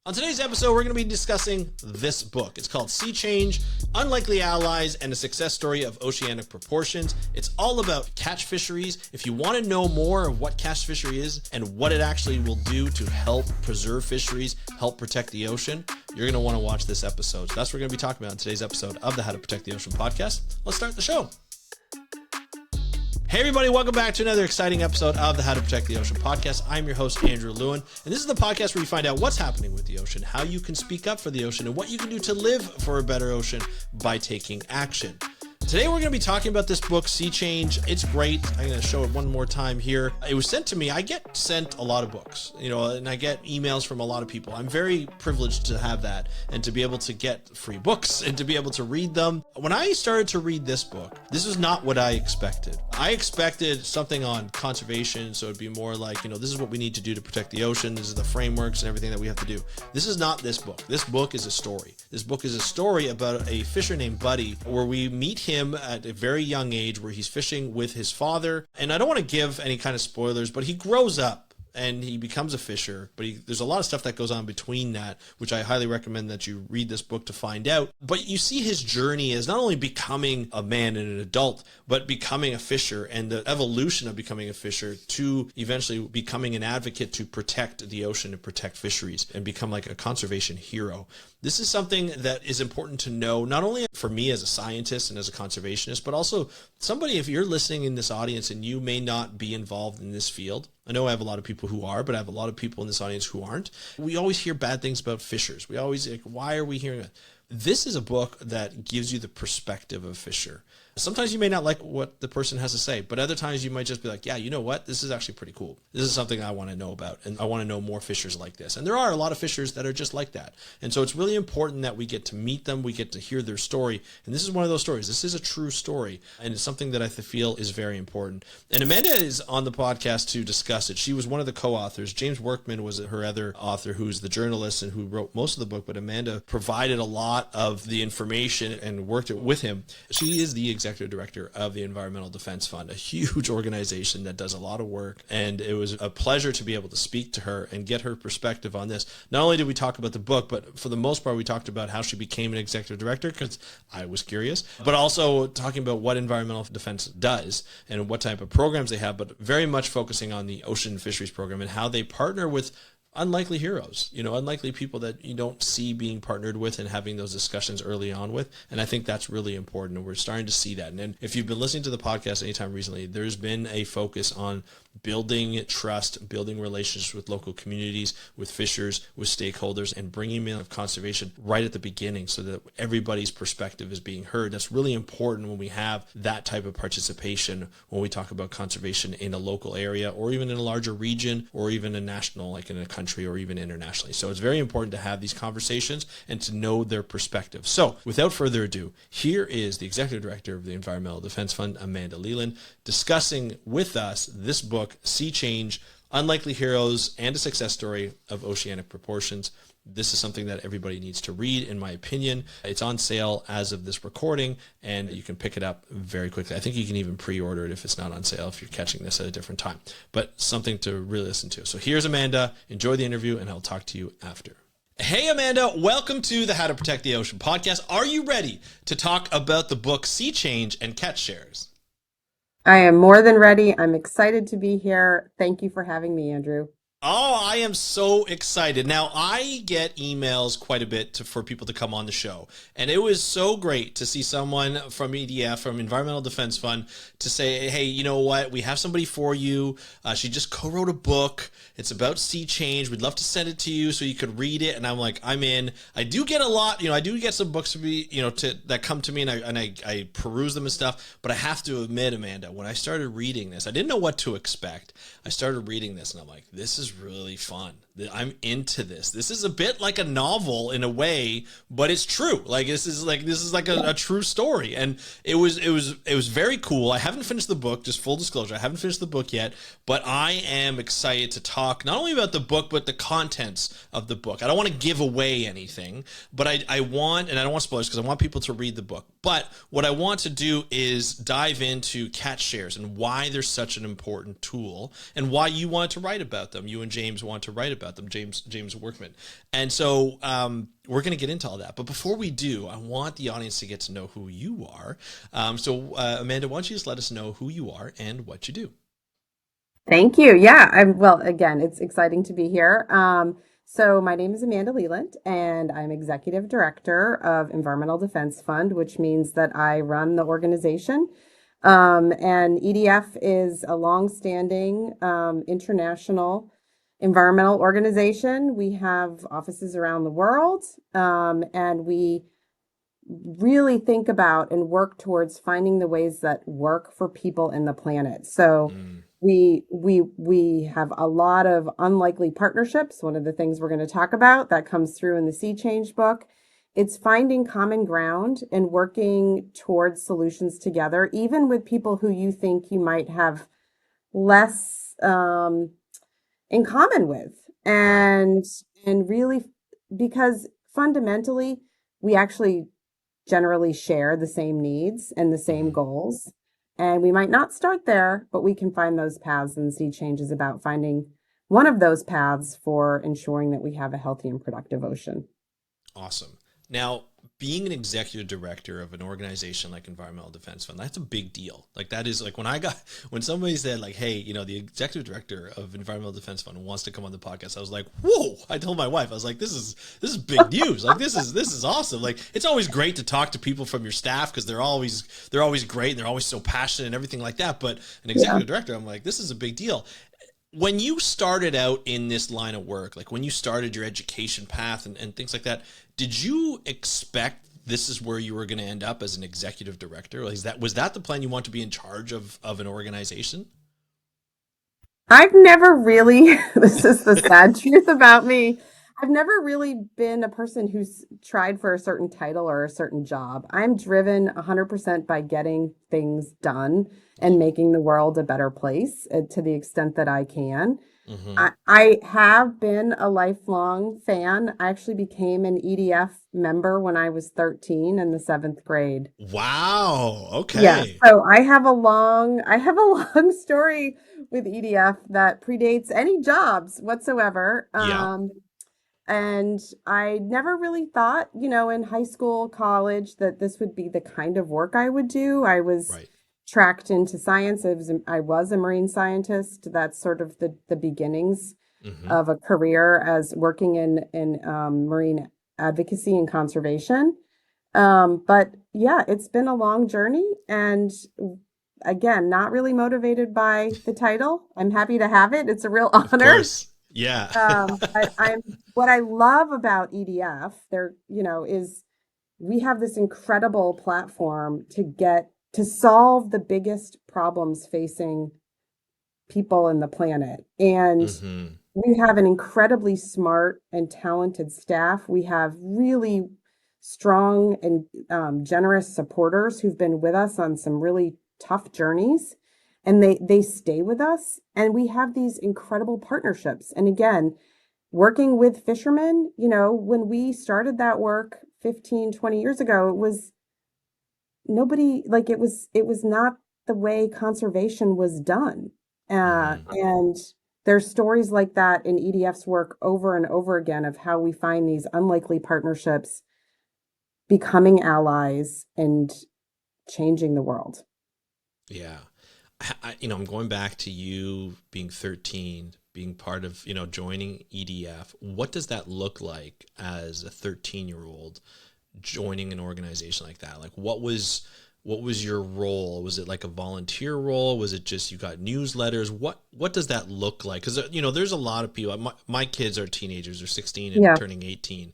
On today's episode, we're going to be discussing this book. It's called Sea Change, Unlikely Allies, and a Success Story of Oceanic Proportions. It's all about catch fisheries. If you want to know more of what catch fishery is and what it actually will do to help preserve fisheries, help protect the ocean, you're going to want to watch this episode. So that's what we're going to be talking about in today's episode of the How to Protect the Ocean podcast. Let's start the show. Hey everybody, welcome back to another exciting episode of the How to Protect the Ocean podcast. I'm your host, Andrew Lewin, and this is the podcast where you find out what's happening with the ocean, how you can speak up for the ocean, and what you can do to live for a better ocean by taking action. Today we're going to be talking about this book, Sea Change. It's great. I'm going to show it one more time here. It was sent to me. I get sent a lot of books, and I get emails from a lot of people. I'm very privileged to have that and to be able to get free books and to be able to read them. When I started to read this book, this was not what I expected. I expected something on conservation, so it'd be more like, this is what we need to do to protect the ocean. This is the frameworks and everything that we have to do. This is not this book. This book is a story. This book is a story about a fisher named Buddy, where we meet him at a very young age, where he's fishing with his father. And I don't want to give any kind of spoilers, but he grows up and he becomes a fisher, but there's a lot of stuff that goes on between that, which I highly recommend that you read this book to find out. But you see his journey as not only becoming a man and an adult, but becoming a fisher and the evolution of becoming a fisher to eventually becoming an advocate to protect the ocean and protect fisheries and become like a conservation hero. This is something that is important to know, not only for me as a scientist and as a conservationist, but also somebody, if you're listening in this audience and you may not be involved in this field. I know I have a lot of people who are, but I have a lot of people in this audience who aren't. We always hear bad things about fishers. We always why are we hearing it? This is a book that gives you the perspective of a fisher. Sometimes you may not like what the person has to say, but other times you might just be like, yeah, you know what? This is actually pretty cool. This is something I want to know about, and I want to know more fishers like this. And there are a lot of fishers that are just like that. And so it's really important that we get to meet them, we get to hear their story. And this is one of those stories. This is a true story, and it's something that I feel is very important. And Amanda is on the podcast to discuss it. She was one of the co-authors. James Workman was her other author, who's the journalist and who wrote most of the book, but Amanda provided a lot of the information and worked it with him. She is the executive director of the Environmental Defense Fund, a huge organization that does a lot of work. And it was a pleasure to be able to speak to her and get her perspective on this. Not only did we talk about the book, but for the most part, we talked about how she became an executive director, because I was curious, but also talking about what environmental defense does and what type of programs they have, but very much focusing on the ocean fisheries program and how they partner with unlikely heroes, unlikely people that you don't see being partnered with and having those discussions early on with. And I think that's really important. And we're starting to see that. And then if you've been listening to the podcast anytime recently, there's been a focus on building trust, building relationships with local communities, with fishers, with stakeholders, and bringing in conservation right at the beginning so that everybody's perspective is being heard. That's really important when we have that type of participation, when we talk about conservation in a local area or even in a larger region or even a national, like in a country or even internationally. So it's very important to have these conversations and to know their perspective. So without further ado, here is the Executive Director of the Environmental Defense Fund, Amanda Leland, discussing with us this book, Sea Change, Unlikely Heroes, and a Success Story of Oceanic Proportions. This is something that everybody needs to read, in my opinion. It's on sale as of this recording, and you can pick it up very quickly. I think you can even pre-order it if it's not on sale, if you're catching this at a different time. But something to really listen to. So here's Amanda. Enjoy the interview, and I'll talk to you after. Hey, Amanda. Welcome to the How to Protect the Ocean podcast. Are you ready to talk about the book Sea Change and Catch Shares? I am more than ready. I'm excited to be here. Thank you for having me, Andrew. Oh, I am so excited. Now, I get emails quite a bit for people to come on the show. And it was so great to see someone from EDF, from Environmental Defense Fund, to say, hey, you know what? We have somebody for you. She just co-wrote a book. It's about sea change. We'd love to send it to you so you could read it. And I'm like, I'm in. I do get a lot, I do get some books to be, that come to me and I peruse them and stuff. But I have to admit, Amanda, when I started reading this, I didn't know what to expect. I started reading this and I'm like, this is really fun. I'm into this. This is a bit like a novel in a way, but it's true. Like this is like a true story, and it was very cool. I haven't finished the book. Just full disclosure, I haven't finished the book yet, but I am excited to talk not only about the book but the contents of the book. I don't want to give away anything, but I want, and I don't want spoilers because I want people to read the book. But what I want to do is dive into catch shares and why they're such an important tool, and why you wanted to write about them. You and James want to write about got them, James Workman. And so we're going to get into all that. But before we do, I want the audience to get to know who you are. Amanda, why don't you just let us know who you are and what you do? Thank you. Yeah, well, again, it's exciting to be here. So my name is Amanda Leland, and I'm Executive Director of Environmental Defense Fund, which means that I run the organization. And EDF is a longstanding international environmental organization. We have offices around the world, and we really think about and work towards finding the ways that work for people in the planet. So Mm, we have a lot of unlikely partnerships. One of the things we're going to talk about that comes through in the Sea Change book. It's finding common ground and working towards solutions together, even with people who you think you might have less in common with. right. And really, because fundamentally, we actually generally share the same needs and the same Mhm. goals. And we might not start there, but we can find those paths, and Sea Change is about finding one of those paths for ensuring that we have a healthy and productive ocean. Awesome. Now, being an executive director of an organization like Environmental Defense Fund, that's a big deal. Like that is like when somebody said like, hey, the executive director of Environmental Defense Fund wants to come on the podcast, I was like, whoa. I told my wife, I was like, this is big news. Like this is awesome. Like it's always great to talk to people from your staff because they're always great and they're always so passionate and everything like that. But an Yeah. executive director, I'm like, this is a big deal. When you started out in this line of work, like when you started your education path and things like that, did you expect this is where you were going to end up as an executive director? Like, was that the plan? You want to be in charge of an organization? I've never really, this is the sad truth about me. I've never really been a person who's tried for a certain title or a certain job. I'm driven 100% by getting things done and Love it. making the world a better place to the extent that I can. Mm-hmm. I have been a lifelong fan. I actually became an EDF member when I was 13 in the seventh grade. Wow. Yeah, Okay. so I have a long story with EDF that predates any jobs whatsoever. Yeah. And I never really thought, in high school, college, that this would be the kind of work I would do. I was Right. tracked into science. I was a marine scientist. That's sort of the beginnings Mm-hmm. of a career as working in marine advocacy and conservation. But yeah, it's been a long journey, and again, not really motivated by the title. I'm happy to have it. It's a real Of honor. course. Yeah. But what I love about EDF, is we have this incredible platform to solve the biggest problems facing people in the planet. And Mm-hmm. we have an incredibly smart and talented staff. We have really strong and generous supporters who've been with us on some really tough journeys, and they stay with us. And we have these incredible partnerships. And again, working with fishermen, when we started that work 15, 20 years ago, it was nobody like it was not the way conservation was done. Mm-hmm. And there's stories like that in EDF's work over and over again of how we find these unlikely partnerships becoming allies and changing the world. Yeah. I'm going back to you being 13, being part of, joining EDF. What does that look like as a 13-year-old joining an organization like that? Like what was your role? Was it like a volunteer role? Was it just you got newsletters? What does that look like? Because there's a lot of people. My kids are teenagers. They're 16 and Yeah. turning 18.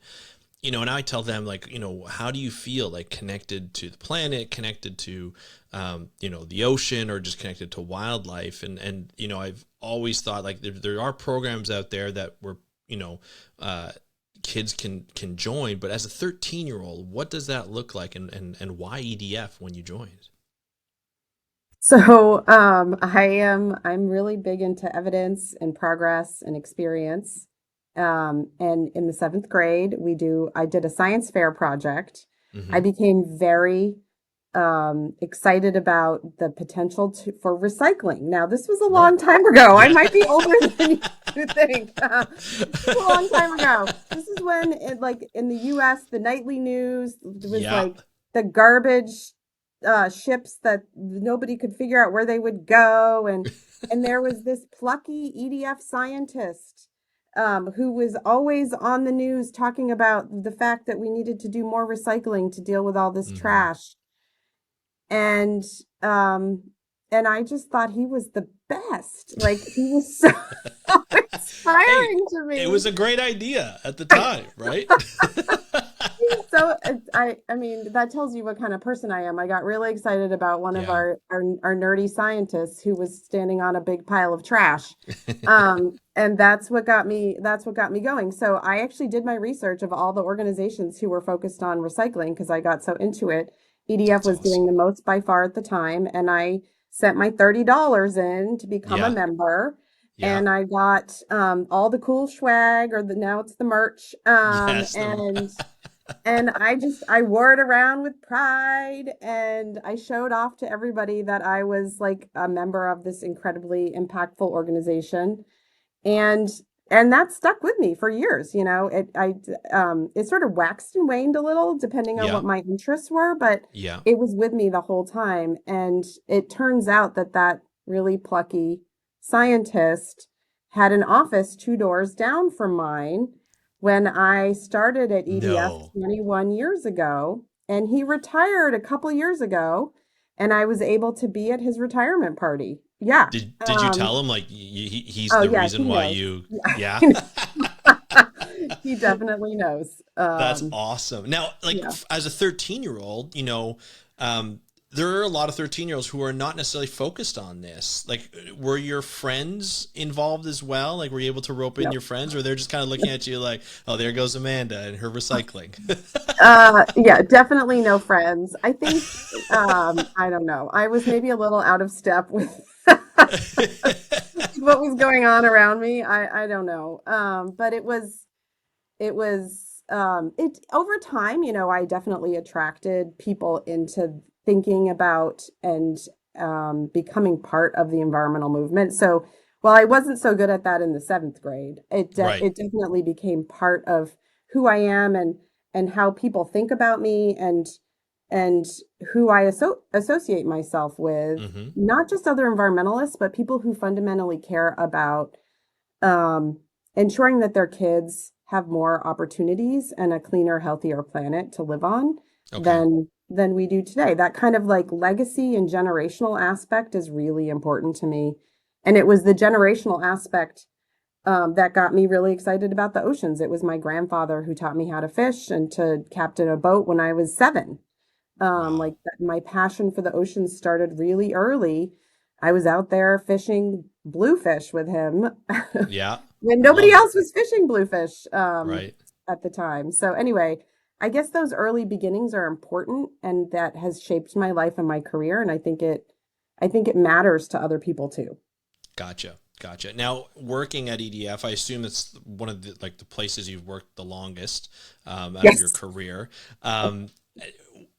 And I tell them like, how do you feel like connected to the planet, connected to, the ocean, or just connected to wildlife? And I've always thought like there are programs out there that were, kids can join, but as a 13-year-old, what does that look like, and why EDF when you joined? So I'm really big into evidence and progress and experience. And in the seventh grade, I did a science fair project. I Mm-hmm. became very excited about the potential for recycling. Now, this was a Right. long time ago. I Yeah. might be older than you. you think? This is a long time ago. This is when, like in the U.S., the nightly news was Yeah. like the garbage ships that nobody could figure out where they would go, and there was this plucky EDF scientist who was always on the news talking about the fact that we needed to do more recycling to deal with all this Hmm. trash. And um and I just thought he was the best. Like he was so Hey, inspiring to it me. was a great idea at the time, right? So I mean that tells you what kind of person I am. I got really excited about one of Yeah. our nerdy scientists who was standing on a big pile of trash. And that's what got me going. So I actually did my research of all the organizations who were focused on recycling because I got so into it. EDF That's was doing the awesome. most by far at the time, and I sent my $30 in to become a Yeah. member. Yeah. And I got all the cool swag, or the now it's the merch. Yes. And I wore it around with pride, and I showed off to everybody that I was like a member of this incredibly impactful organization. And and that stuck with me for years. It sort of waxed and waned a little depending on Yeah. what my interests were, but Yeah. it was with me the whole time. And it turns out that that really plucky scientist had an office two doors down from mine when I started at EDF No. 21 years ago. And he retired a couple years ago, and I was able to be at his retirement party. Yeah. Did you tell him like he's Oh the yeah, reason he why knows. you? Yeah. Yeah. He definitely knows. That's awesome. Now, like Yeah. as a 13-year-old, there are a lot of 13-year-olds who are not necessarily focused on this. Like, were your friends involved as well? Like, were you able to rope in No. your friends, or they're just kind of looking at you like, oh, there goes Amanda and her recycling? Yeah, definitely no friends. I think I don't know. I was maybe a little out of step with what was going on around me. I don't know. But it over time, I definitely attracted people into thinking about and becoming part of the environmental movement. So while I wasn't so good at that in the seventh grade, Right. it definitely became part of who I am, and how people think about me, and who I associate myself with, Hmm. not just other environmentalists, but people who fundamentally care about um, ensuring that their kids have more opportunities and a cleaner, healthier planet to live on Okay. than we do today. That kind of like legacy and generational aspect is really important to me. And it was the generational aspect that got me really excited about the oceans. It was my grandfather who taught me how to fish and to captain a boat when I was 7. Wow. My passion for the ocean started really early. I was out there fishing bluefish with him Yeah. when nobody Love it. else was fishing bluefish Right. at the time. So anyway, I guess those early beginnings are important, and that has shaped my life and my career. And I think it matters to other people too. Gotcha. Gotcha. Now, working at EDF, I assume it's one of the places you've worked the longest out of your Yes. career. Um,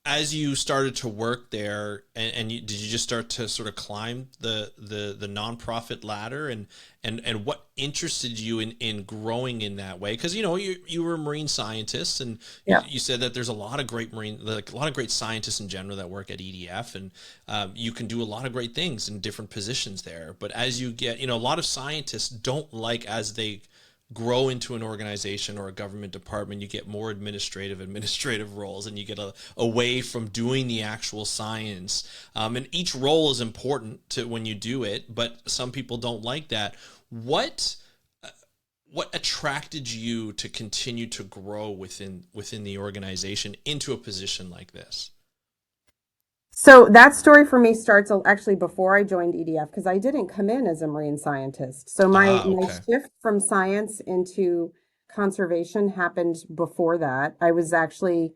as you started to work there, did you just start to sort of climb the nonprofit ladder, and what interested you in growing in that way? Because you were a marine scientist, and Yeah. you said that there's a lot of great like a lot of great scientists in general that work at EDF, and you can do a lot of great things in different positions there. But as you get, a lot of scientists don't like, as they grow into an organization or a government department, you get more administrative roles, and you get away from doing the actual science. And each role is important to when you do it, but some people don't like that. What attracted you to continue to grow within the organization into a position like this? So that story for me starts actually before I joined EDF, because I didn't come in as a marine scientist. So Ah, my okay. shift from science into conservation happened before that. I was actually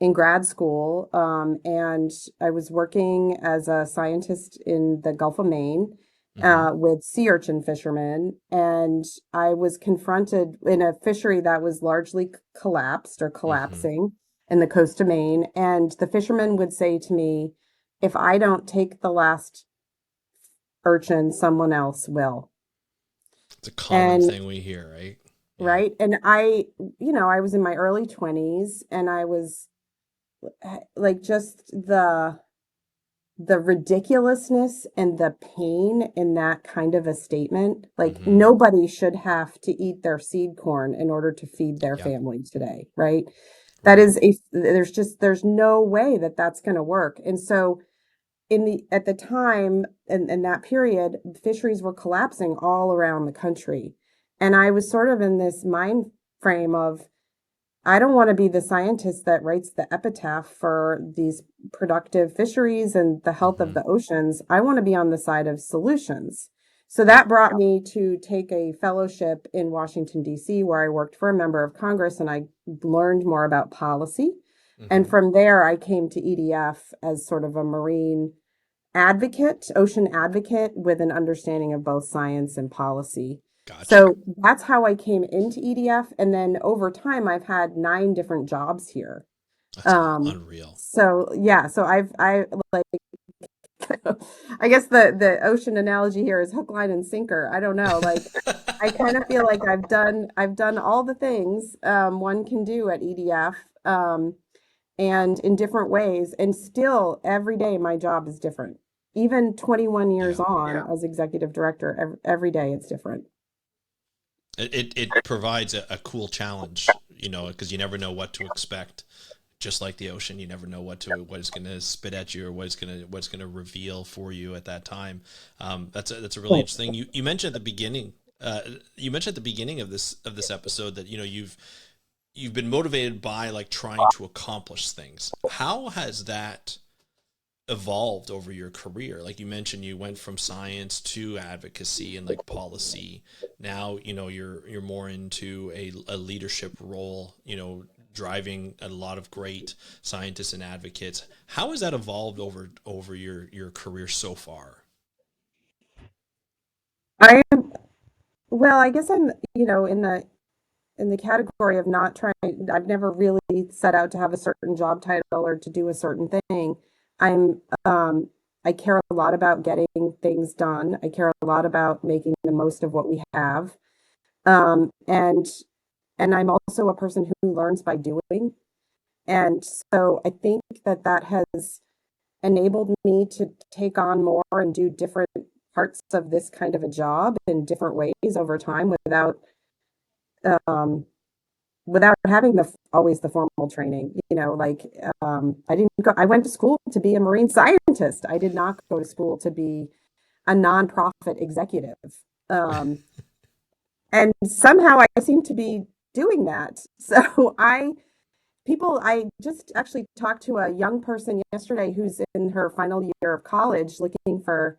in grad school, and I was working as a scientist in the Gulf of Maine Hmm. with sea urchin fishermen, and I was confronted in a fishery that was largely collapsed or Hmm. collapsing in the coast of Maine. And the fishermen would say to me, if I don't take the last urchin, someone else will. It's a common And thing we hear, right? Yeah. right. And I was in my early 20s and I was like just the ridiculousness and the pain in that kind of a statement. Like Hmm. nobody should have to eat their seed corn in order to feed their Yeah. family today, right? That Right. is there's no way that that's going to work. And so at the time in that period, fisheries were collapsing all around the country. And I was sort of in this mind frame of I don't want to be the scientist that writes the epitaph for these productive fisheries and the health of Hmm. the oceans. I want to be on the side of solutions. So Yep. that brought me to take a fellowship in Washington, D.C., where I worked for a member of Congress and I learned more about policy. And Hmm. from there, I came to EDF as sort of a marine advocate, ocean advocate with an understanding of both science and policy. Gotcha. So that's how I came into EDF. And then over time, I've had 9 different jobs here. That's Um, unreal. so yeah, so I like, I guess the ocean analogy here is hook, line, and sinker. I don't know. Like I kind of feel like I've done all the things one can do at EDF. And in different ways. And still, every day, my job is different. Even 21 years Yeah. on as executive director, every day it's different. It provides a cool challenge, because you never know what to expect. Just like the ocean, you never know what is going to spit at you or what's going to reveal for you at that time. That's a really Right. interesting. You mentioned at the beginning. You mentioned at the beginning of this episode that you've been motivated by like trying to accomplish things. How has that evolved over your career? Like you mentioned, you went from science to advocacy and like policy. Now, you're more into a leadership role, driving a lot of great scientists and advocates. How has that evolved over your career so far? I well, I guess I'm, in the category of not trying, I've never really set out to have a certain job title or to do a certain thing. I'm, I care a lot about getting things done. I care a lot about making the most of what we have. Um, and and I'm also a person who learns by doing. And so I think that that has enabled me to take on more and do different parts of this kind of a job in different ways over time um, without having the always the formal training. I didn't go. I went to school to be a marine scientist. I did not go to school to be a nonprofit executive. Um, and somehow I seem to be doing that. So I just actually talked to a young person yesterday who's in her final year of college looking for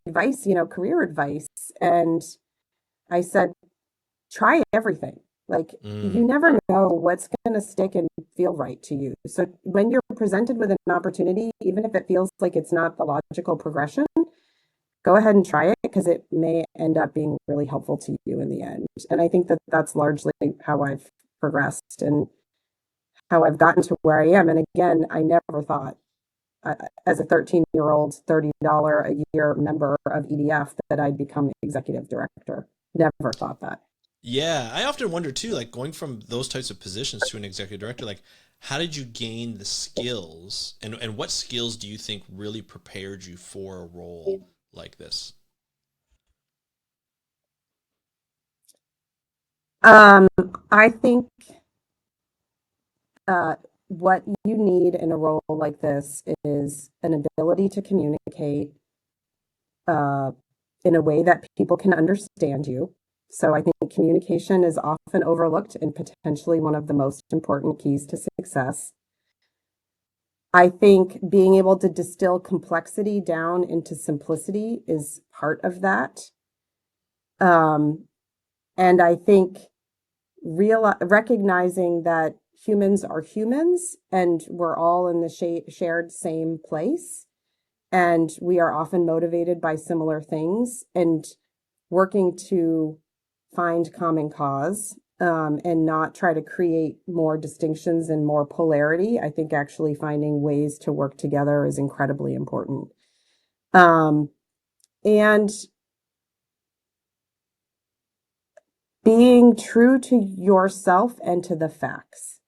advice, career advice. And I said, try everything. Like, you Mm. never know what's going to stick and feel right to you. So when you're presented with an opportunity, even if it feels like it's not the logical progression, go ahead and try it because it may end up being really helpful to you in the end. And I think that that's largely how I've progressed and how I've gotten to where I am. And again, I never thought as a 13-year-old, $30 a year member of EDF that I'd become executive director. Never thought that. Yeah, I often wonder too, like going from those types of positions to an executive director, like how did you gain the skills and what skills do you think really prepared you for a role like this? Um, I think uh, what you need in a role like this is an ability to communicate uh, in a way that people can understand you. So I think communication is often overlooked and potentially one of the most important keys to success. I think being able to distill complexity down into simplicity is part of that. Um, and I think recognizing that humans are humans and we're all in the shared same place and we are often motivated by similar things and working to find common cause and not try to create more distinctions and more polarity. I think actually finding ways to work together is incredibly important. Um, and being true to yourself and to the facts,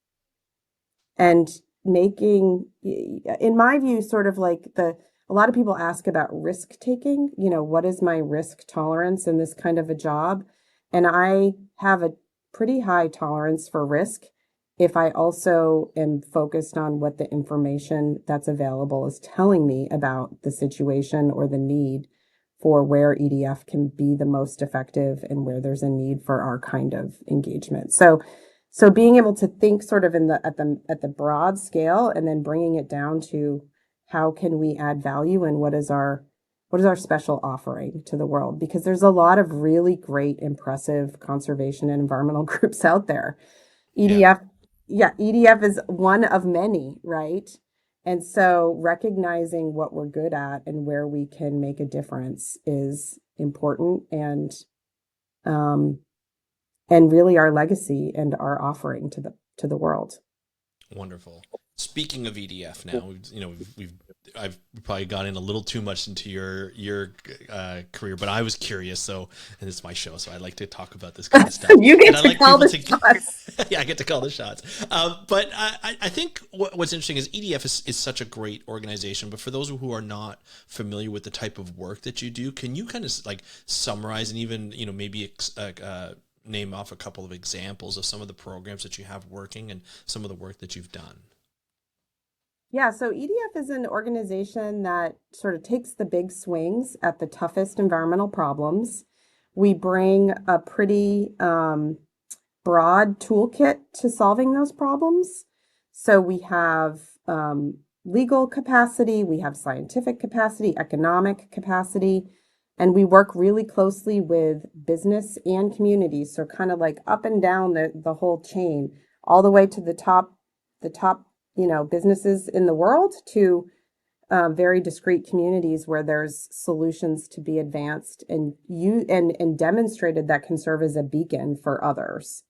and making, in my view, sort of like a lot of people ask about risk taking, what is my risk tolerance in this kind of a job? And I have a pretty high tolerance for risk if I also am focused on what the information that's available is telling me about the situation or the need for where EDF can be the most effective and where there's a need for our kind of engagement. So being able to think sort of at the broad scale, and then bringing it down to how can we add value, and what is our special offering to the world? Because there's a lot of really great, impressive conservation and environmental groups out there. Yeah. EDF, yeah, EDF is one of many, right? And so recognizing what we're good at and where we can make a difference is important, um, and really our legacy and our offering to the world. Wonderful. Speaking of EDF, now I've probably got in a little too much into your career, but I was curious. So, and it's my show, so I like to talk about this kind of stuff. You And get I to like call people the shots. yeah, I get to call the shots. But I think what's interesting is EDF is such a great organization. But for those who are not familiar with the type of work that you do, can you kind of like summarize and even maybe name off a couple of examples of some of the programs that you have working and some of the work that you've done? Yeah, so EDF is an organization that sort of takes the big swings at the toughest environmental problems. We bring a pretty broad toolkit to solving those problems. So we have legal capacity, we have scientific capacity, economic capacity, and we work really closely with business and communities. So kind of like up and down the whole chain, all the way to the top, businesses in the world, to very discrete communities where there's solutions to be advanced and demonstrated that can serve as a beacon for others.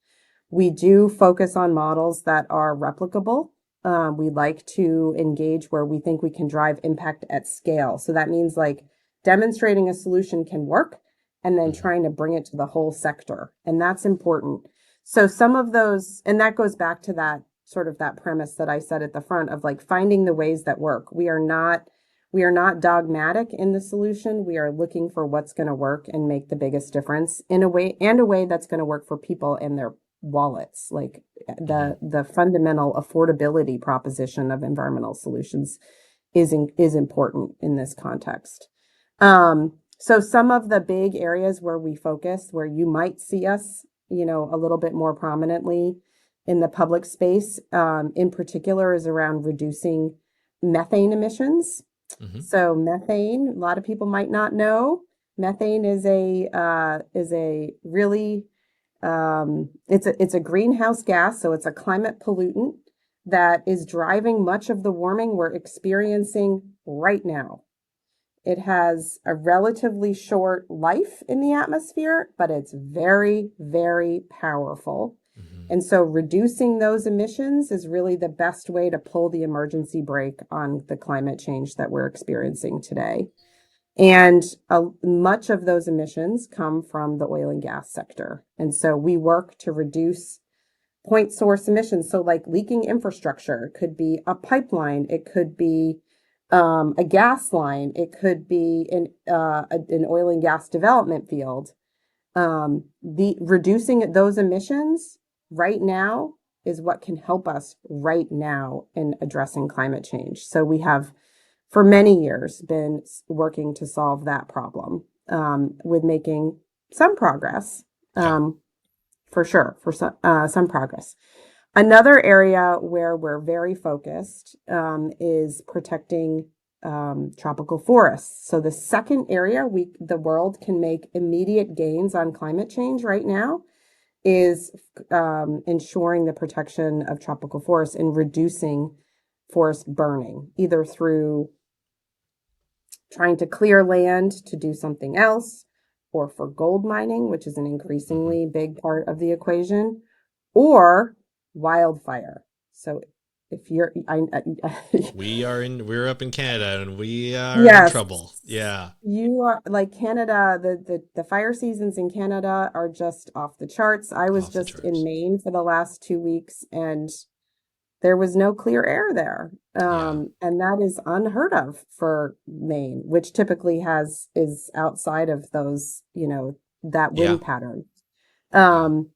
We do focus on models that are replicable. We like to engage where we think we can drive impact at scale. So that means like demonstrating a solution can work and then Mm-hmm. trying to bring it to the whole sector. And that's important. So some of those, and that goes back to that sort of that premise that I said at the front of like finding the ways that work. We are not dogmatic in the solution. We are looking for what's going to work and make the biggest difference in a way that's going to work for people and their wallets. Like Mm-hmm. the fundamental affordability proposition of environmental solutions is important in this context. So some of the big areas where we focus, where you might see us, a little bit more prominently in the public space, in particular, is around reducing methane emissions. Mm-hmm. So methane, a lot of people might not know, methane is a really it's a greenhouse gas, so it's a climate pollutant that is driving much of the warming we're experiencing right now. It has a relatively short life in the atmosphere, but it's very, very powerful. Mm-hmm. And so reducing those emissions is really the best way to pull the emergency brake on the climate change that we're experiencing today. And much of those emissions come from the oil and gas sector. And so we work to reduce point source emissions. So like leaking infrastructure, it could be a pipeline, it could be a gas line, it could be an oil and gas development field. The reducing those emissions right now is what can help us right now in addressing climate change. So we have for many years been working to solve that problem, with making some progress, Okay. for sure, for some progress. Another area where we're very focused, is protecting tropical forests. So the second area the world can make immediate gains on climate change right now is ensuring the protection of tropical forests and reducing forest burning, either through trying to clear land to do something else, or for gold mining, which is an Mm-hmm. increasingly big part of the equation, or wildfire. So if you're, We're up in Canada and we are in yes, trouble. Yeah. you are like Canada, the fire seasons in Canada are just off the charts. I was Off the just in charts. Maine for the last 2 weeks and there was no clear air there. Yeah. And that is unheard of for Maine, which typically is outside of those, that Yeah. wind pattern. Yeah. Um,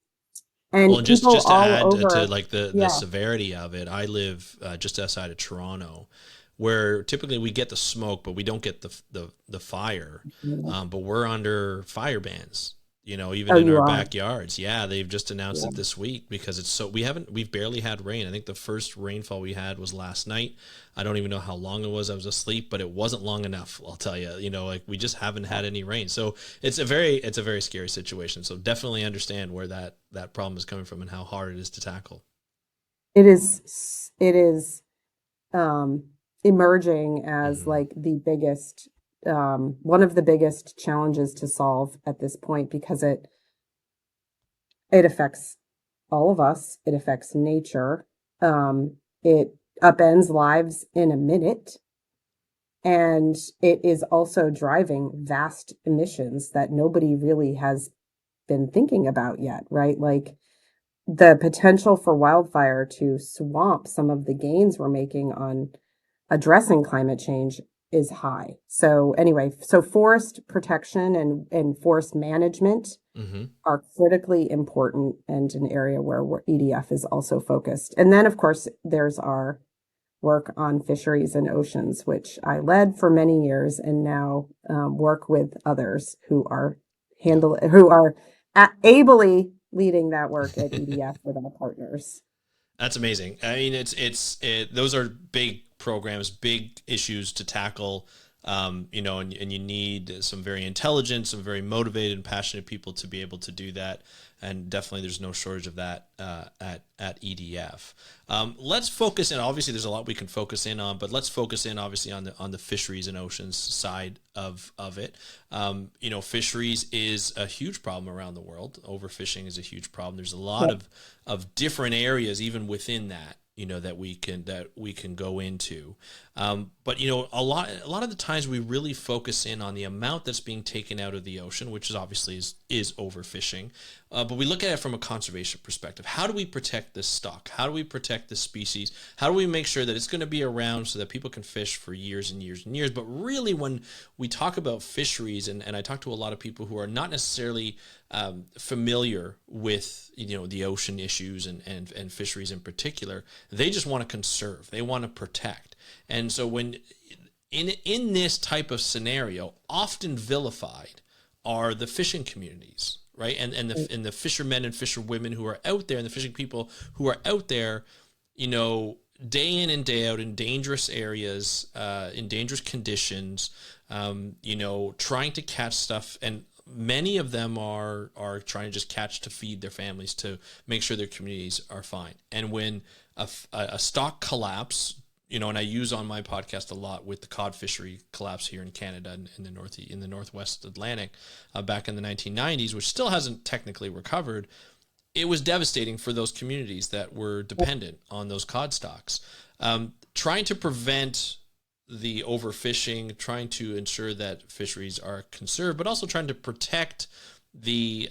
Well, and and people just to all add to over, like the yeah. severity of it, I live just outside of Toronto, where typically we get the smoke, but we don't get the fire. But we're under fire bans. Even Oh, in you our are. backyards. Yeah, they've just announced Yeah. it this week because we've barely had rain. I think the first rainfall we had was last night. I don't even know how long it was. I was asleep, but it wasn't long enough. I'll tell you. Like we just haven't had any rain. So it's a very scary situation. So definitely understand where that problem is coming from and how hard it is to tackle. It is um emerging as Hmm. like the biggest one of the biggest challenges to solve at this point because it affects all of us. It affects nature. It upends lives in a minute. And it is also driving vast emissions that nobody really has been thinking about yet, right? Like the potential for wildfire to swamp some of the gains we're making on addressing climate change is high. So anyway, so forest protection and forest management Hmm. are critically important and an area where EDF is also focused. And then, of course, there's our work on fisheries and oceans, which I led for many years and now work with others Yeah. who are ably leading that work at EDF with our partners. That's amazing. I mean, those are big programs, big issues to tackle. And you need some very intelligent, some very motivated and passionate people to be able to do that. And definitely, there's no shortage of that at EDF. Let's focus in. Obviously, there's a lot we can focus in on, but let's focus in obviously on the fisheries and oceans side of it. Fisheries is a huge problem around the world. Overfishing is a huge problem. There's a lot Yep. of different areas even within that that we can go into. But a lot of the times we really focus in on the amount that's being taken out of the ocean, which is obviously is overfishing. But we look at it from a conservation perspective. How do we protect this stock? How do we protect this species? How do we make sure that it's going to be around so that people can fish for years and years and years? But really, when we talk about fisheries, and I talk to a lot of people who are not necessarily familiar with the ocean issues and fisheries in particular, they just want to conserve. They want to protect. And so when in this type of scenario, often vilified are the fishing communities, right? And the fishermen and fisherwomen who are out there, and the fishing people who are out there, day in and day out in dangerous areas, in dangerous conditions, trying to catch stuff. And many of them are trying to just catch to feed their families, to make sure their communities are fine. And when a stock collapse, and I use on my podcast a lot with the cod fishery collapse here in Canada and in the Northwest Atlantic back in the 1990s, which still hasn't technically recovered. It was devastating for those communities that were dependent on those cod stocks. Trying to prevent the overfishing, trying to ensure that fisheries are conserved, but also trying to protect the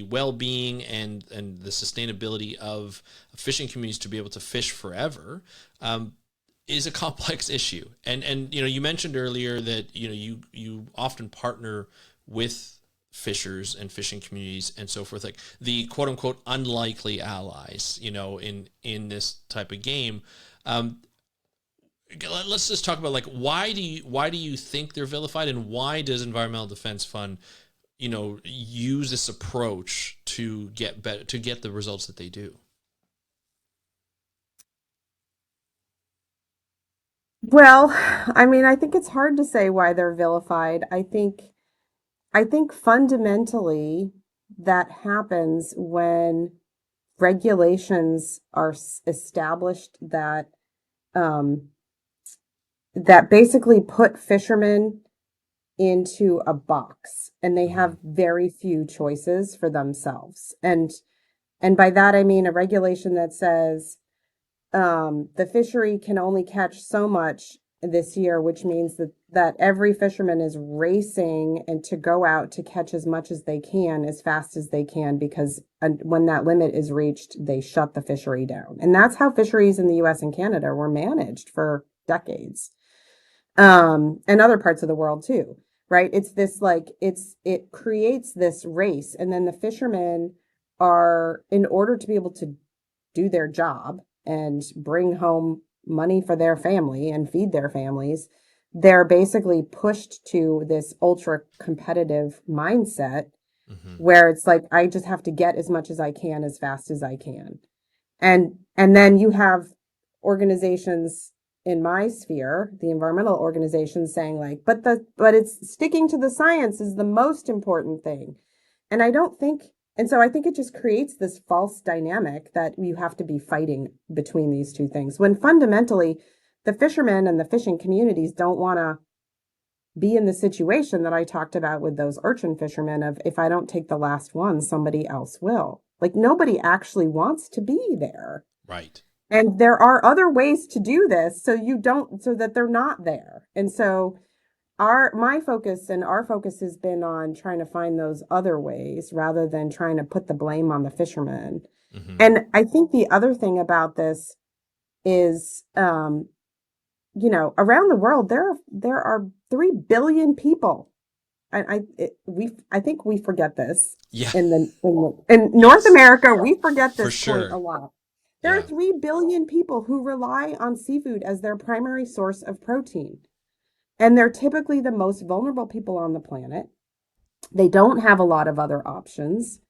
well-being and the sustainability of fishing communities to be able to fish forever, is a complex issue. And you mentioned earlier that you often partner with fishers and fishing communities and so forth, like the quote unquote unlikely allies, in this type of game. Um, let's just talk about, like, why do you think they're vilified, and why does Environmental Defense Fund use this approach to get the results that they do? Well, I mean, I think it's hard to say why they're vilified. I think fundamentally that happens when regulations are established um, that basically put fishermen into a box and they Mm-hmm. have very few choices for themselves. And by that I mean a regulation that says the fishery can only catch so much this year, which means that every fisherman is racing and to go out to catch as much as they can, as fast as they can, because when that limit is reached, they shut the fishery down. And that's how fisheries in the US and Canada were managed for decades. And other parts of the world too, right? It's this like it creates this race, and then the fishermen are, in order to be able to do their job and bring home money for their family and feed their families, they're basically pushed to this ultra competitive mindset Hmm. where it's like, I just have to get as much as I can as fast as I can. And then you have organizations in my sphere, the environmental organizations, saying like, but it's sticking to the science is the most important thing. And I don't think, and so I think it just creates this false dynamic that you have to be fighting between these two things, when fundamentally the fishermen and the fishing communities don't want to be in the situation that I talked about with those urchin fishermen of, if I don't take the last one, somebody else will. Like, nobody actually wants to be there. Right. And there are other ways to do this so you don't, so that they're not there. And so my focus and our focus has been on trying to find those other ways rather than trying to put the blame on the fishermen. Hmm. And I think the other thing about this is, around the world there are 3 billion people. I think we forget this Yeah. in North Yes, America. We forget for this point a sure. lot. There are Yeah. 3 billion people who rely on seafood as their primary source of protein, and they're typically the most vulnerable people on the planet. They don't have a lot of other options.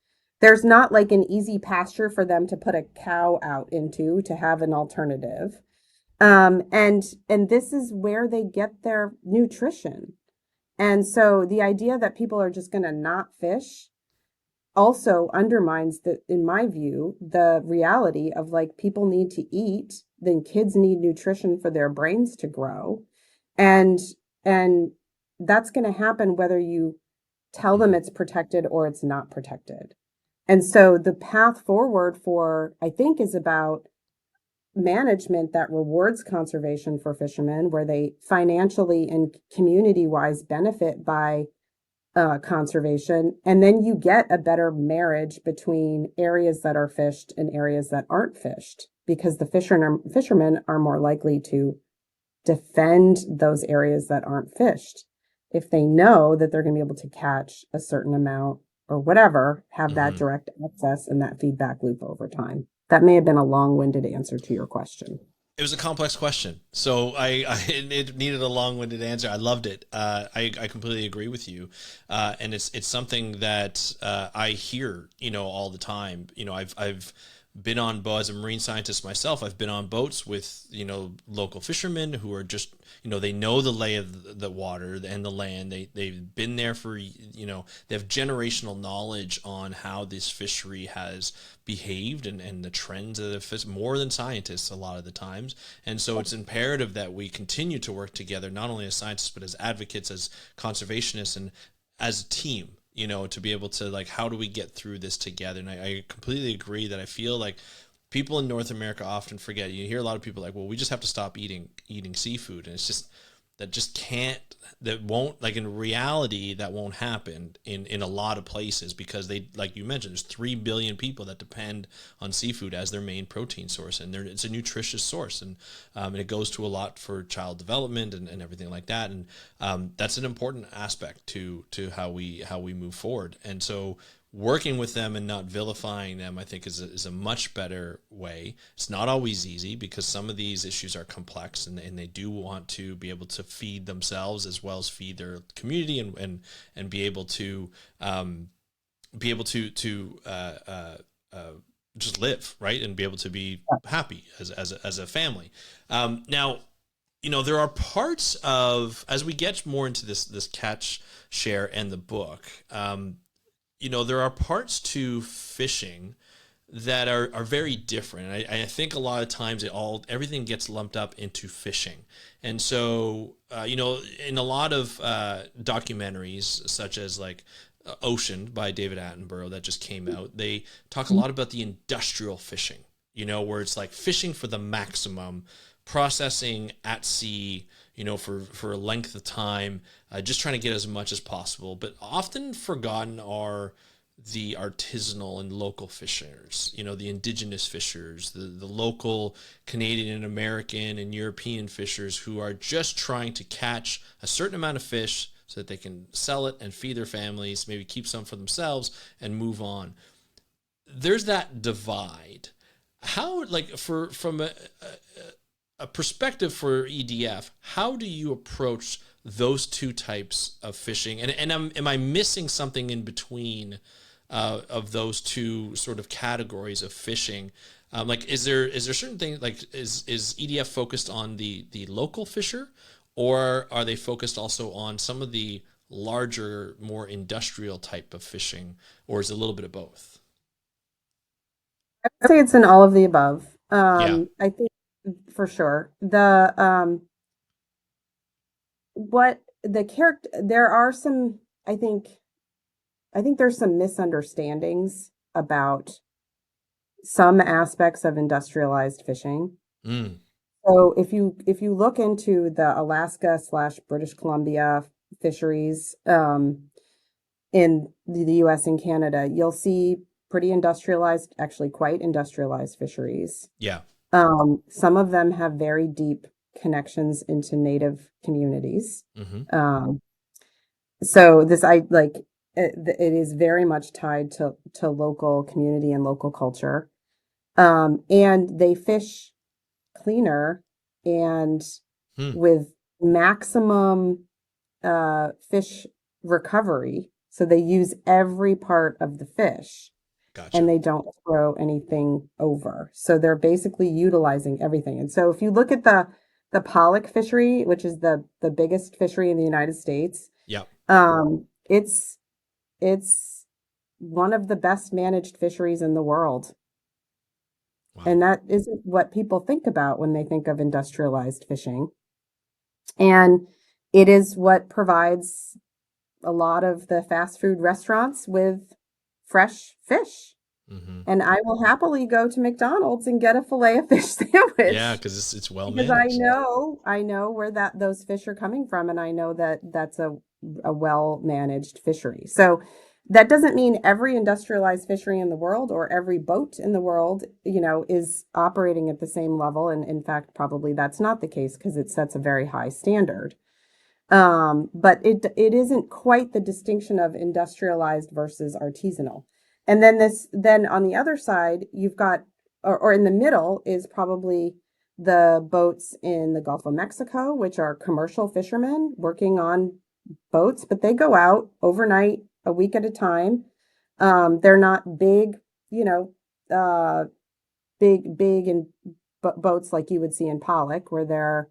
There's not like an easy pasture for them to put a cow out into to have an alternative. And this is where they get their nutrition. And so the idea that people are just going to not fish also undermines the, in my view, the reality of like, people need to eat, then kids need nutrition for their brains to grow. And and that's going to happen whether you tell them Hmm. it's protected or it's not protected. And so the path forward for, I think, is about management that rewards conservation for fishermen, where they financially and community wise benefit by conservation. And then you get a better marriage between areas that are fished and areas that aren't fished, because the fishermen are more likely to defend those areas that aren't fished if they know that they're going to be able to catch a certain amount or whatever, have that Hmm. direct access and that feedback loop over time. That may have been a long-winded answer to your question. It was a complex question, so it needed a long-winded answer. I loved it. I completely agree with you, and it's something that I hear, all the time. I've been on boats as a marine scientist myself. I've been on boats with local fishermen who are just they know the lay of the water and the land. They've been there for they have generational knowledge on how this fishery has behaved and the trends of the fish more than scientists a lot of the times. And so it's imperative that we continue to work together, not only as scientists but as advocates, as conservationists, and as a team, to be able to, like, how do we get through this together? And I completely agree that I feel like people in North America often forget. You hear a lot of people like, well, we just have to stop eating seafood, and it's just that just can't that won't, like, in reality, that won't happen in a lot of places, because they, like you mentioned, there's 3 billion people that depend on seafood as their main protein source, and it's a nutritious source, and it goes to a lot for child development and everything like that. And that's an important aspect to how we move forward. And so working with them and not vilifying them, I think, is a much better way. It's not always easy, because some of these issues are complex, and they do want to be able to feed themselves as well as feed their community, and be able to just live right and be able to be happy as a family. Now, there are parts of, as we get more into this catch, share, and the book, there are parts to fishing that are very different. And I think a lot of times everything gets lumped up into fishing. And so, in a lot of documentaries, such as like Ocean by David Attenborough that just came out, they talk a lot about the industrial fishing. where it's like fishing for the maximum, processing at sea, for a length of time, just trying to get as much as possible. But often forgotten are the artisanal and local fishers, the indigenous fishers, the local Canadian and American and European fishers who are just trying to catch a certain amount of fish so that they can sell it and feed their families, maybe keep some for themselves and move on. There's that divide. How, like, from a perspective for EDF, how do you approach those two types of fishing? And am I missing something in between of those two sort of categories of fishing? Like, is there certain things, like, is EDF focused on the local fisher, or are they focused also on some of the larger, more industrial type of fishing, or is it a little bit of both? I'd say it's in all of the above. Yeah. I think for sure. What the character there are some I think there's some misunderstandings about some aspects of industrialized fishing. Mm, So if you look into the Alaska slash British Columbia fisheries in the US and Canada, you'll see pretty industrialized, actually quite industrialized fisheries. yeah. Some of them have very deep connections into native communities. Hmm. Um, so this I like it is very much tied to local community and local culture. And they fish cleaner and Hmm. with maximum fish recovery. So they use every part of the fish and Gotcha. they don't throw anything over. So they're basically utilizing everything. And so if you look at the pollock fishery, which is the biggest fishery in the United States, Yep. it's one of the best managed fisheries in the world. Wow. And that isn't what people think about when they think of industrialized fishing. And it is what provides a lot of the fast food restaurants with fresh fish. Hmm. And I will happily go to McDonald's and get a fillet of fish Yeah, sandwich because it's well because I managed. know I know where that those fish are coming from, and I know that that's a well managed fishery. So that doesn't mean every industrialized fishery in the world or every boat in the world, is operating at the same level. And in fact, probably that's not the case because it sets a very high standard. But it isn't quite the distinction of industrialized versus artisanal. And then on the other side, you've got, or in the middle is probably the boats in the Gulf of Mexico, which are commercial fishermen working on boats, but they go out overnight, a week at a time. They're not big, you know, big and boats like you would see in Pollock, where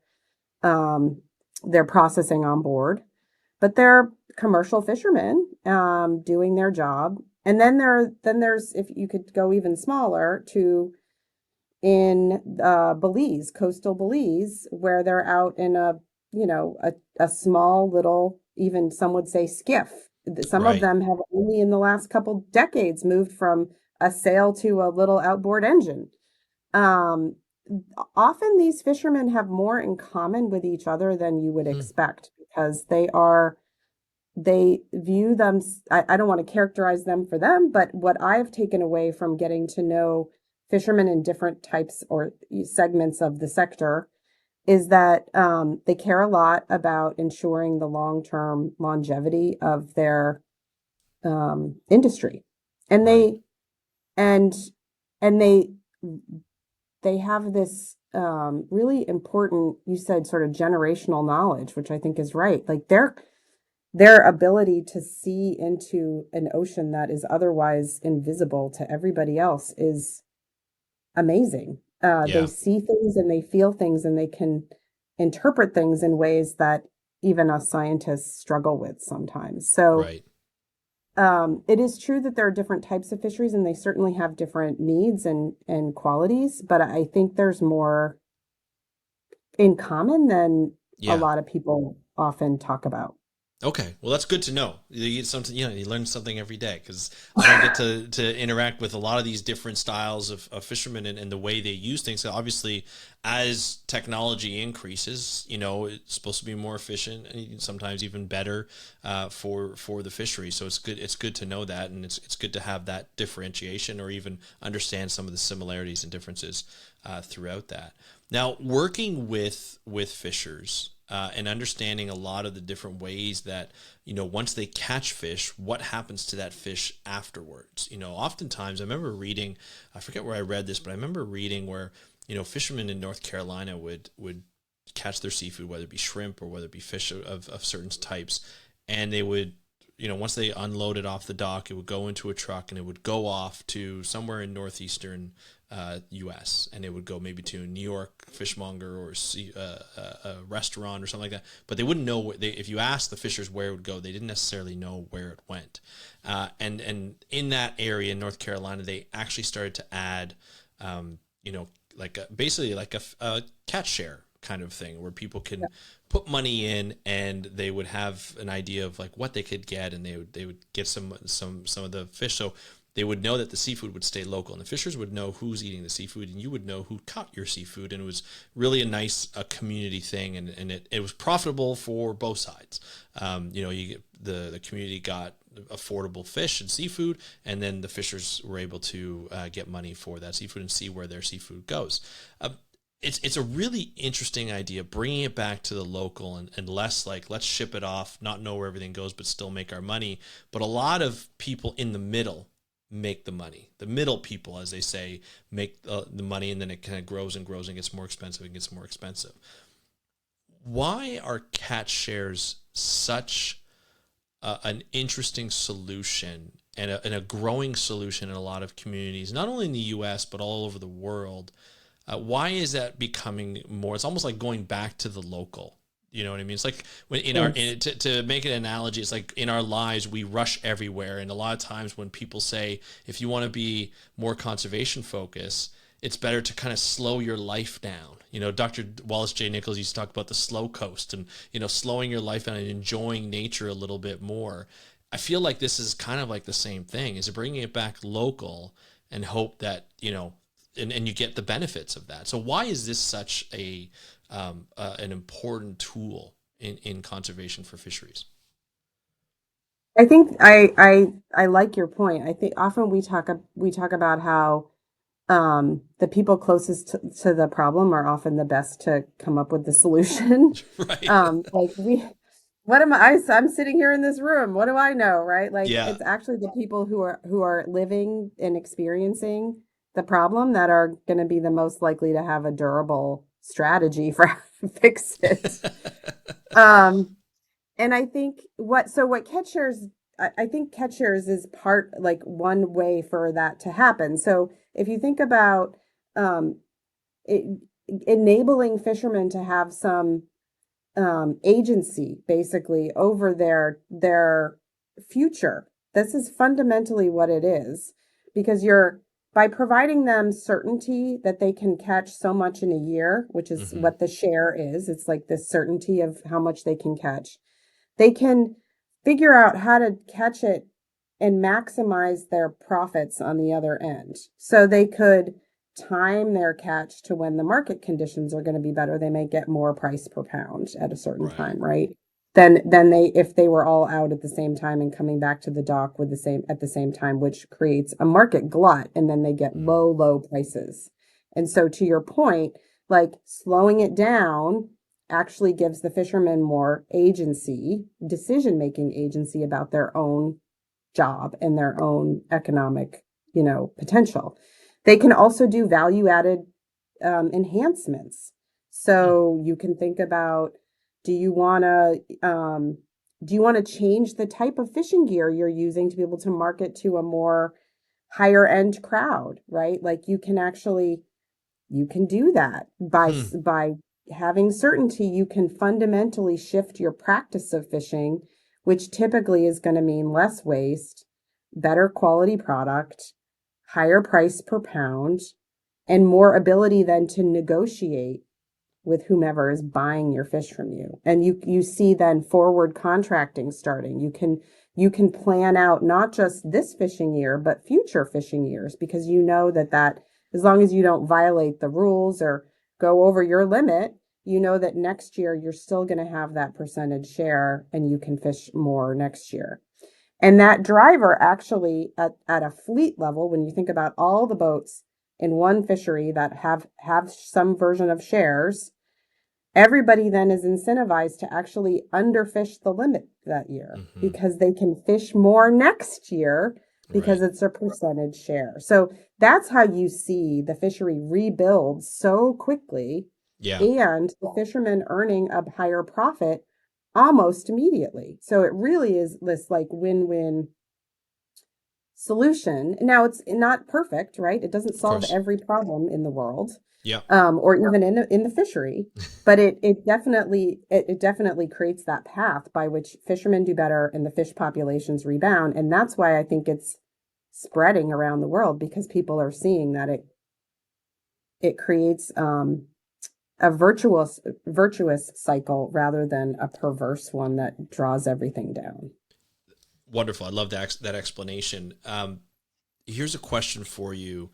um, they're processing on board, but they're commercial fishermen doing their job. And then there's if you could go even smaller to in Belize, coastal Belize, where they're out in a small little, even some would say skiff. Some of Right. them have only in the last couple decades moved from a sail to a little outboard engine. Um, Often these fishermen have more in common with each other than you would Hmm. expect because they view them. I don't want to characterize them for them, but what I've taken away from getting to know fishermen in different types or segments of the sector is that they care a lot about ensuring the long-term longevity of their industry, and Right. and and they have this really important, you said sort of generational knowledge, which I think is right. Like their ability to see into an ocean that is otherwise invisible to everybody else is amazing. They Yeah. see things and they feel things and they can interpret things in ways that even us scientists struggle with sometimes. So Right. it is true that there are different types of fisheries and they certainly have different needs and qualities, but I think there's more in common than a Yeah. lot of people often talk about. Okay, well that's good to know. You get something, you learn something every day because I don't get to interact with a lot of these different styles of fishermen and the way they use things. So obviously, as technology increases, it's supposed to be more efficient and sometimes even better for the fishery. So it's good. It's good to know that, and it's good to have that differentiation or even understand some of the similarities and differences throughout that. Now, working with fishers and understanding a lot of the different ways that once they catch fish, what happens to that fish afterwards. Oftentimes I remember reading, I forget where I read this, but I remember reading where fishermen in North Carolina would catch their seafood, whether it be shrimp or whether it be fish of certain types, and they would, once they unload it off the dock, it would go into a truck and it would go off to somewhere in northeastern U.S. and it would go maybe to a New York fishmonger or a restaurant or something like that. But they wouldn't know if you asked the fishers where it would go, they didn't necessarily know where it went. And in that area in North Carolina, they actually started to add, basically like a catch share kind of thing where people can put money in and they would have an idea of like what they could get, and they would get some of the fish. So they would know that the seafood would stay local, and the fishers would know who's eating the seafood, and you would know who caught your seafood. And it was really a nice community thing, and it was profitable for both sides. You get the community got affordable fish and seafood, and then the fishers were able to get money for that seafood and see where their seafood goes. It's a really interesting idea, bringing it back to the local and less like let's ship it off, not know where everything goes, but still make our money. But a lot of people in the middle make the money. The middle people, as they say, make the money, and then it kind of grows and grows and gets more expensive and gets more expensive. Why are catch shares such an interesting solution and a growing solution in a lot of communities, not only in the U.S., but all over the world? Why is that becoming more? It's almost like going back to the local. You know what I mean? It's like when to make an analogy, it's like in our lives we rush everywhere, and a lot of times when people say if you want to be more conservation focused, it's better to kind of slow your life down. Dr. Wallace J. Nichols used to talk about the slow coast and slowing your life down and enjoying nature a little bit more. I feel like this is kind of like the same thing. Is bringing it back local and hope that and you get the benefits of that. So why is this such an important tool in conservation for fisheries? I think I like your point. I think often we talk about how the people closest to the problem are often the best to come up with the solution. Right. Like what am I'm sitting here in this room. What do I know, right? Like Yeah. it's actually the people who are living and experiencing the problem that are going to be the most likely to have a durable strategy for how to fix it. Um, and I think what catchers I think catchers is part like one way for that to happen. So if you think about um it, enabling fishermen to have some agency basically over their future. This is fundamentally what it is, because you're by providing them certainty that they can catch so much in a year, which is Hmm. what the share is. It's like this certainty of how much they can catch. They can figure out how to catch it and maximize their profits on the other end. So they could time their catch to when the market conditions are going to be better. They may get more price per pound at a certain Right. time, right? Then they if they were all out at the same time and coming back to the dock with the same at the same time, which creates a market glut, and then they get Mm. low prices. And so to your point, like slowing it down actually gives the fishermen more agency, decision making agency about their own job and their own economic, potential. They can also do value added enhancements. Mm. So you can think about, do you want to change the type of fishing gear you're using to be able to market to a more higher end crowd, right? Like you can do that Hmm. by having certainty. You can fundamentally shift your practice of fishing, which typically is going to mean less waste, better quality product, higher price per pound, and more ability then to negotiate with whomever is buying your fish from you. And you see then forward contracting starting. You can plan out not just this fishing year, but future fishing years, because you know that as long as you don't violate the rules or go over your limit, you know that next year you're still going to have that percentage share and you can fish more next year. And that driver actually at a fleet level, when you think about all the boats in one fishery that have some version of shares, everybody then is incentivized to actually underfish the limit that year Hmm. because they can fish more next year because Right. it's a percentage share. So that's how you see the fishery rebuild so quickly Yeah. and the fishermen earning a higher profit almost immediately. So it really is this like win-win solution. Now it's not perfect, right? It doesn't Of solve course. every problem in the world, Yeah. or even in the fishery, but it definitely creates that path by which fishermen do better and the fish populations rebound. And that's why I think it's spreading around the world, because people are seeing that it creates a virtuous cycle rather than a perverse one that draws everything down. Wonderful. I love that explanation. Here's a question for you.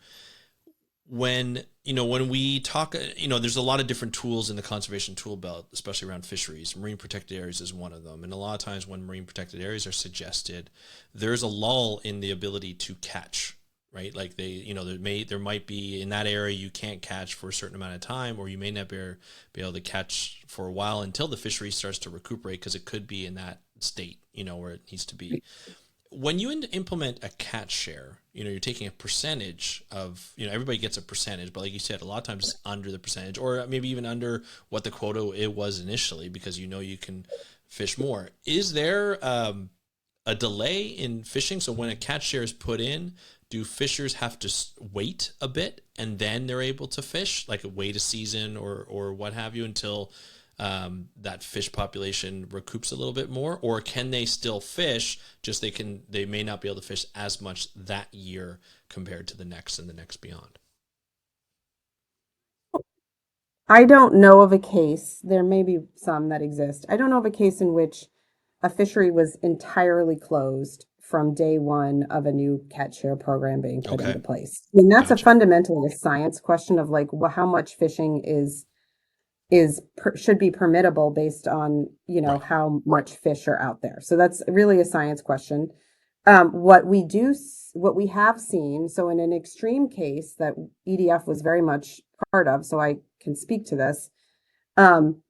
When we talk, there's a lot of different tools in the conservation tool belt, especially around fisheries. Marine protected areas is one of them. And a lot of times when marine protected areas are suggested, there's a lull in the ability to catch, right? Like there might be in that area you can't catch for a certain amount of time, or you may not be able to catch for a while until the fishery starts to recuperate, because it could be in that state, where it needs to be. When you implement a catch share, you're taking a percentage of, everybody gets a percentage, but like you said, a lot of times it's under the percentage, or maybe even under what the quota it was initially, because you can fish more. Is there a delay in fishing? So when a catch share is put in, do fishers have to wait a bit and then they're able to fish, like wait a season or what have you, until that fish population recoups a little bit more? Or can they still fish, just they may not be able to fish as much that year compared to the next and the next beyond? I don't know of a case, there may be some that exist. I don't know of a case in which a fishery was entirely closed from day one of a new catch share program being put Okay. into place. I mean, that's a Gotcha. fundamentally a science question of like, well, how much fishing should be permittable based on, Right. how much fish are out there. So that's really a science question. What we have seen, so in an extreme case that EDF was very much part of, so I can speak to this. Um,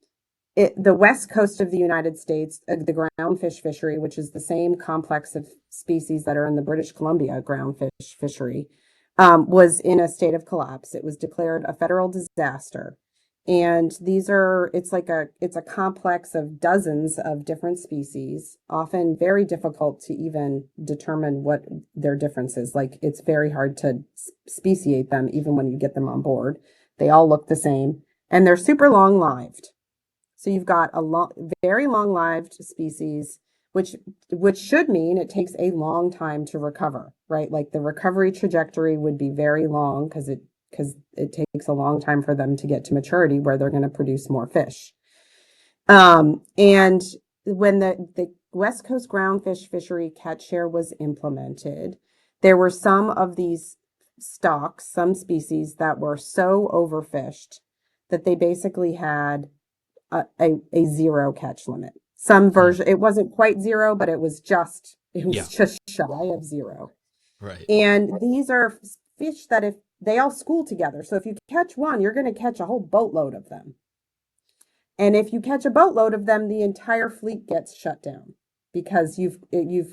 the west coast of the United States, the groundfish fishery, which is the same complex of species that are in the British Columbia groundfish fishery, was in a state of collapse. It was declared a federal disaster. And it's a complex of dozens of different species, often very difficult to even determine what their difference is. Like it's very hard to speciate them, even when you get them on board. They all look the same and they're super long lived. So you've got very long-lived species, which should mean it takes a long time to recover, right? Like the recovery trajectory would be very long because it takes a long time for them to get to maturity where they're going to produce more fish. And when the West Coast groundfish fishery catch share was implemented, there were some of these stocks, some species that were so overfished that they basically had a zero catch limit. Some Hmm. version, it wasn't quite zero, but it Yeah. was just shy of zero. Right. And these are fish that if they all school together. So if you catch one, you're going to catch a whole boatload of them. And if you catch a boatload of them, the entire fleet gets shut down because you've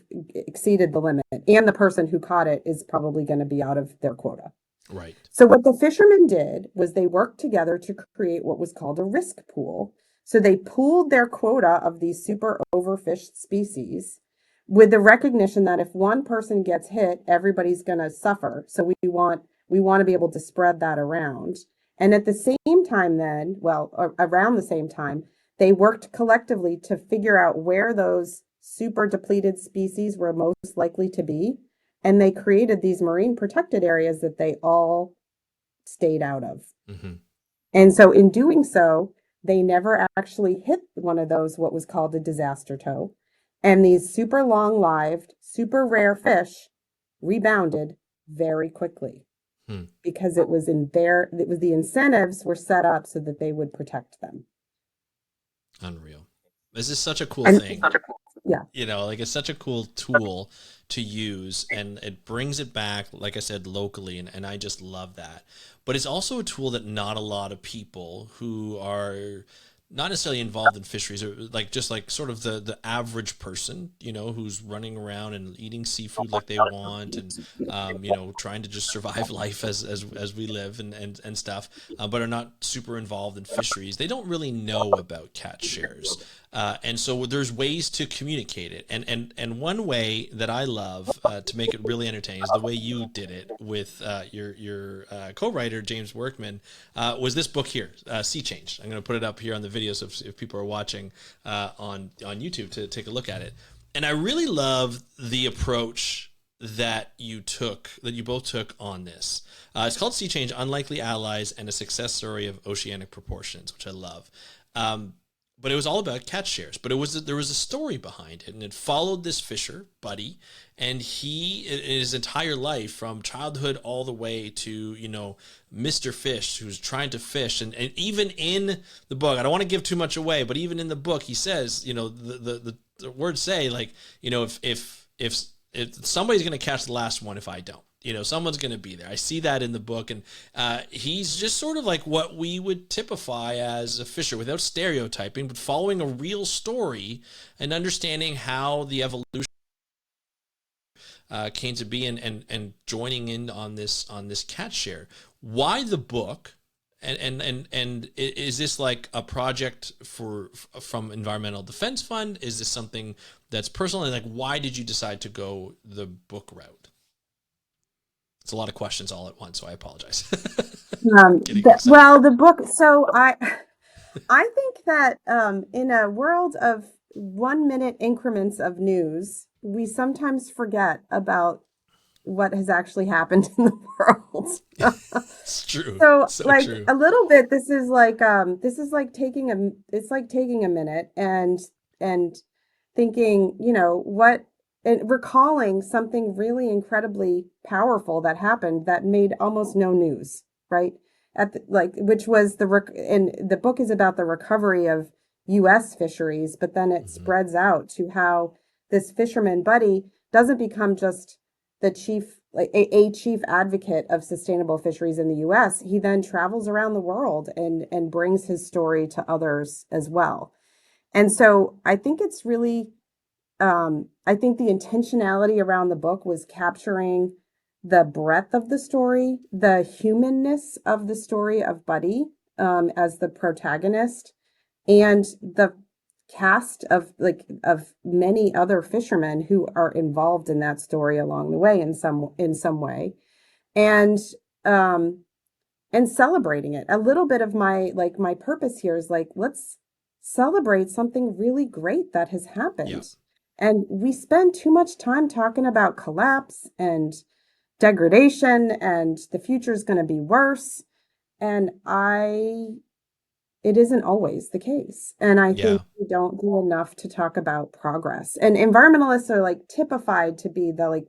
exceeded the limit, and the person who caught it is probably going to be out of their quota. Right. So what the fishermen did was they worked together to create what was called a risk pool. So they pooled their quota of these super overfished species with the recognition that if one person gets hit, everybody's going to suffer. So we want to be able to spread that around. And at the same time then, well, around the same time, they worked collectively to figure out where those super depleted species were most likely to be. And they created these marine protected areas that they all stayed out of. Hmm. And so in doing so, they never actually hit one of those, what was called a disaster tow. And these super long lived, super rare fish rebounded very quickly Hmm. because it was the incentives were set up so that they would protect them. Unreal. This is such a cool And thing. yeah, Like it's such a cool tool to use, and it brings it back, like I said, locally, and I just love that. But it's also a tool that not a lot of people who are not necessarily involved in fisheries, or like just like sort of the average person, who's running around and eating seafood like they want, and trying to just survive life as we live, and stuff, but are not super involved in fisheries. They don't really know about catch shares. And so there's ways to communicate it, and one way that I love to make it really entertaining is the way you did it with your co-writer James Workman, was this book here, Sea Change. I'm going to put it up here on the video, so if people are watching on YouTube to take a look at it. And I really love the approach that you both took on this. It's called Sea Change: Unlikely Allies and a Success Story of Oceanic Proportions, which I love. But it was all about catch shares. But there was a story behind it, and it followed this fisher, Buddy, and he, in his entire life, from childhood all the way to Mr. Fish, who's trying to fish, and even in the book, I don't want to give too much away, but even in the book, he says, the words say, like, if somebody's going to catch the last one if I don't. Someone's going to be there. I see that in the book, and he's just sort of like what we would typify as a fisher, without stereotyping, but following a real story and understanding how the evolution came to be, and joining in on this catch share. Why the book? And is this like a project from Environmental Defense Fund? Is this something that's personal? And like, why did you decide to go the book route? It's a lot of questions all at once, so I apologize. well, the book. So I think that in a world of 1 minute increments of news, we sometimes forget about what has actually happened in the world. It's true. So So like true. a little bit, this is like it's like taking a minute and thinking, what, and recalling something really incredibly powerful that happened that made almost no news, right? Which was and the book is about the recovery of US fisheries, but then it Mm-hmm. spreads out to how this fisherman Buddy doesn't become just the chief, like a chief advocate of sustainable fisheries in the US. He then travels around the world and brings his story to others as well. And so I think the intentionality around the book was capturing the breadth of the story, the humanness of the story of Buddy as the protagonist, and the cast of many other fishermen who are involved in that story along the way in some way, and um and celebrating it. A little bit of my purpose here is like, let's celebrate something really great that has Yeah. happened. And we spend too much time talking about collapse and degradation and the future is going to be worse. And it isn't always the case. And I think Yeah. we don't do enough to talk about progress. And environmentalists are like typified to be the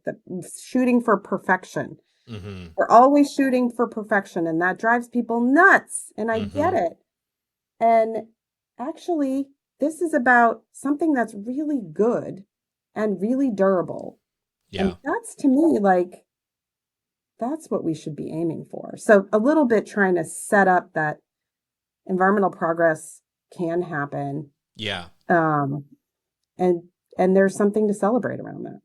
shooting for perfection. Mm-hmm. We're always shooting for perfection, and that drives people nuts. And I get Mm-hmm. it. And actually, this is about something that's really good and really durable. And Yeah. that's to me like that's what we should be aiming for. So a little bit trying to set up that environmental progress can happen. Yeah. Um, and there's something to celebrate around that.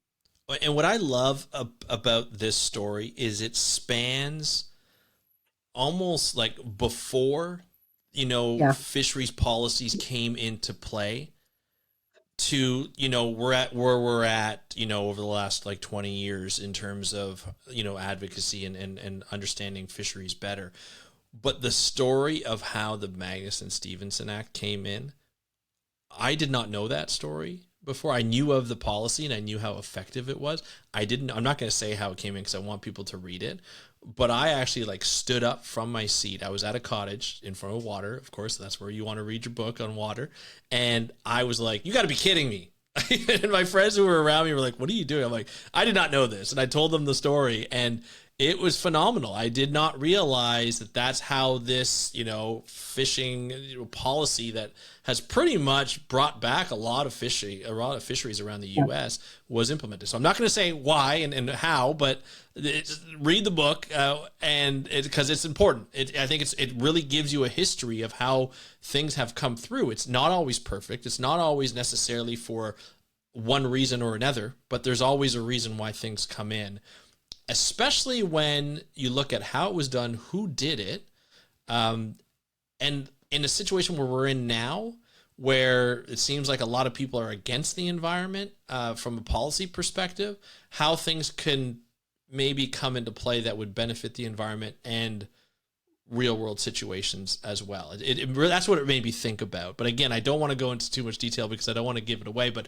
And what I love about this story is it spans almost like before, Yeah. fisheries policies came into play, to, we're at where we're at, over the last like 20 years in terms of, advocacy and understanding fisheries better. But the story of how the Magnuson-Stevenson Act came in, I did not know that story before. I knew of the policy and I knew how effective it was. I'm not going to say how it came in because I want people to read it. but I actually like stood up from my seat. I was at a cottage in front of water. Of course, that's where you want to read your book on water. And I was like, you got to be kidding me. And my friends who were around me were like, what are you doing? I'm like, I did not know this. And I told them the story, and it was phenomenal. I did not realize that that's how this, fishing policy that has pretty much brought back a lot of fisheries around the U.S. was implemented. So I'm not going to say why and how, but read the book, and because it's important. I think it really gives you a history of how things have come through. It's not always perfect. It's not always necessarily for one reason or another, but there's always a reason why things come in, especially when you look at how it was done, who did it, and in a situation where we're in now, where it seems like a lot of people are against the environment from a policy perspective, how things can maybe come into play that would benefit the environment and real world situations as well. That's what it made me think about. But again, I don't want to go into too much detail because I don't want to give it away, but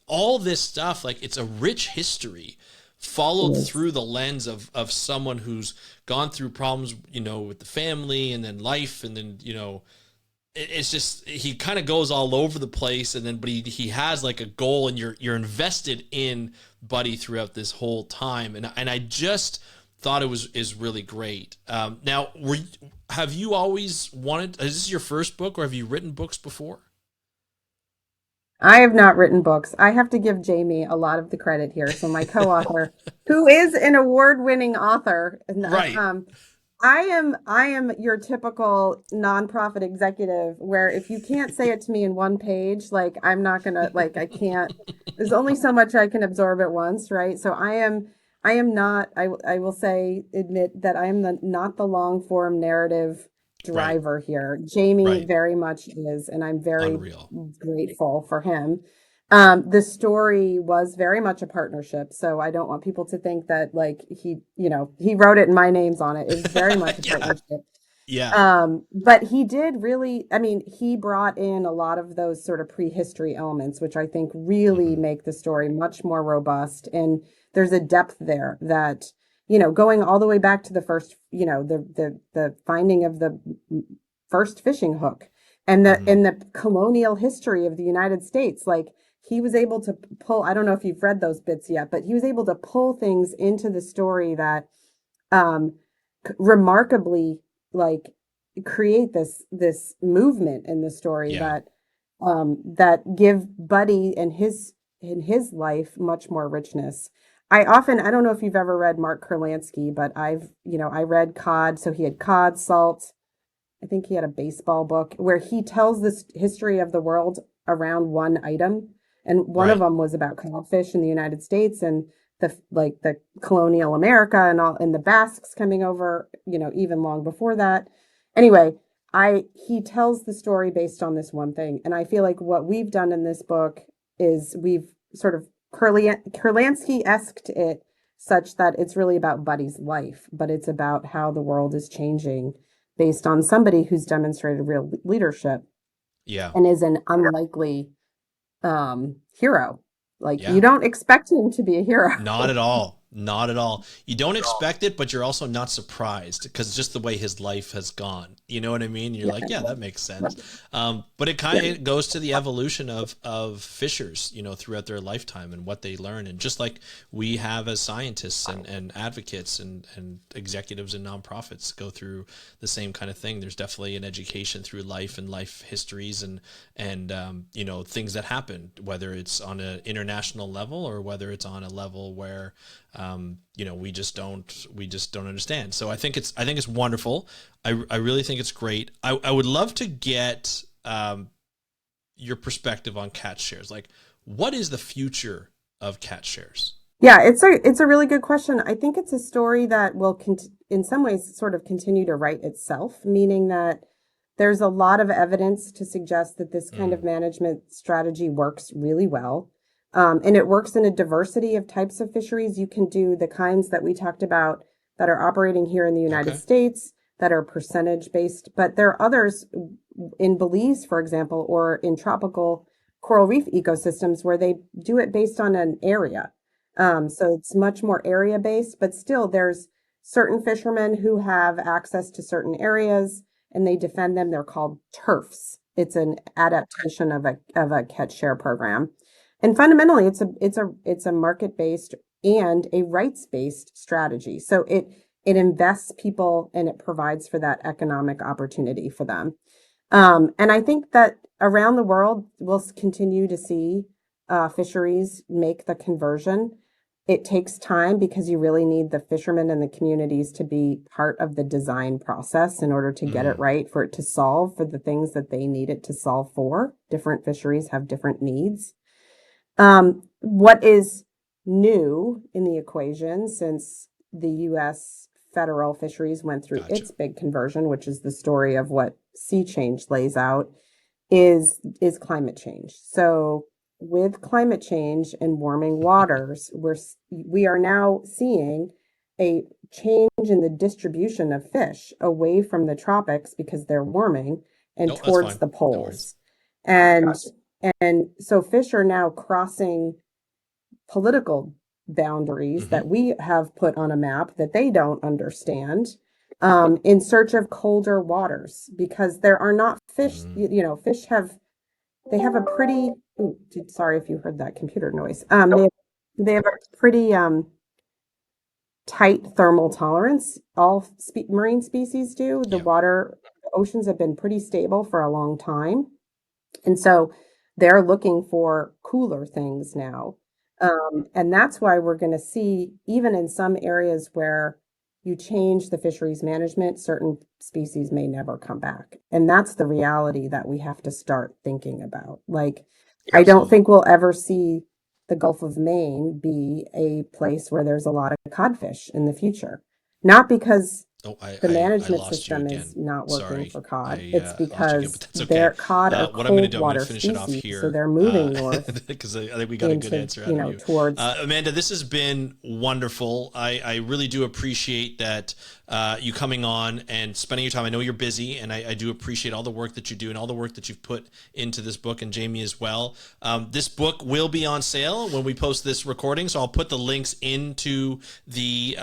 all this stuff, like, it's a rich history followed through the lens of someone who's gone through problems, with the family and then life. And then, it's just, he kind of goes all over the place, and then, but he has like a goal, and you're invested in Buddy throughout this whole time. And I just thought is really great. Now, have you always wanted, is this your first book, or have you written books before? I have not written books. I have to give Jamie a lot of the credit here. So my co-author, who is an award-winning author, and Right. I am your typical nonprofit executive where if you can't say it to me in one page, like I'm not gonna like I can't. There's only so much I can absorb at once, right? So I am not. I will say admit that I am not the long form narrative Right. driver here. Jamie Right. very much is, and I'm very Unreal. grateful for him. The story was very much a partnership, so I don't want people to think that like he wrote it and my name's on it. It was very much a Yeah. partnership. Yeah. But he did really, I mean, he brought in a lot of those sort of prehistory elements, which I think really Hmm. make the story much more robust. And there's a depth there that, going all the way back to the first, the finding of the first fishing hook and the Hmm. in the colonial history of the United States. Like he was able to pull, I don't know if you've read those bits yet, but he was able to pull things into the story that um remarkably like create this movement in the story Yeah. that give Buddy and his life much more richness. I don't know if you've ever read Mark Kurlansky, but I read Cod, so he had Cod, Salt. I think he had a baseball book where he tells this history of the world around one item. And one of Right. them was about codfish in the United States and the colonial America and all and the Basques coming over, even long before that. Anyway, I he tells the story based on this one thing. And I feel like what we've done in this book is we've sort of Kurlansky-esqued it such that it's really about Buddy's life, but it's about how the world is changing based on somebody who's demonstrated real leadership Yeah. and is an unlikely hero. Like you Yeah. don't expect him to be a hero. Not at all. Not at all. You don't expect it, but you're also not surprised because just the way his life has gone. You know what I mean? You're Yeah. like, yeah, that makes sense. But it kind of it goes to the evolution of fishers, throughout their lifetime and what they learn. And just like we have as scientists and advocates and executives and nonprofits go through the same kind of thing. There's definitely an education through life and life histories and things that happen, whether it's on an international level or whether it's on a level where we just don't understand. So I think it's wonderful. I really think it's great. I would love to get your perspective on cat shares. Like, what is the future of cat shares? Yeah, it's a really good question. I think it's a story that will in some ways sort of continue to write itself, meaning that there's a lot of evidence to suggest that this kind of Mm, management strategy works really well. And it works in a diversity of types of fisheries. You can do the kinds that we talked about that are operating here in the United okay. States that are percentage based, but there are others in Belize, for example, or in tropical coral reef ecosystems where they do it based on an area. So it's much more area based, but still there's certain fishermen who have access to certain areas and they defend them. They're called turfs. It's an adaptation of a catch share program. And fundamentally, it's a market-based and a rights-based strategy. So it invests people and it provides for that economic opportunity for them. And I think that around the world, we'll continue to see fisheries make the conversion. It takes time because you really need the fishermen and the communities to be part of the design process in order to get it right, for it to solve for the things that they need it to solve for. Different fisheries have different needs. What is new in the equation since the U.S. federal fisheries went through its big conversion, which is the story of what sea change lays out, is climate change. So with climate change and warming waters, we are now seeing a change in the distribution of fish away from the tropics because they're warming and towards the poles. And so fish are now crossing political boundaries that we have put on a map that they don't understand, in search of colder waters, because there are not fish, fish they have a pretty, sorry if you heard that computer noise. They have a pretty tight thermal tolerance. All marine species do. The oceans have been pretty stable for a long time. And so they're looking for cooler things now. And that's why we're going to see, even in some areas where you change the fisheries management, certain species may never come back. And that's the reality that we have to start thinking about. Like, I don't think we'll ever see the Gulf of Maine be a place where there's a lot of codfish in the future. Not because the management system is not working for cod. It's because their cod are cold water species, so they're moving north. Because I think we got a good answer out of you. Towards Amanda, this has been wonderful. I really do appreciate that you coming on and spending your time. I know you're busy, and I do appreciate all the work that you do and all the work that you've put into this book, and Jamie as well. This book will be on sale when we post this recording, so I'll put the links into the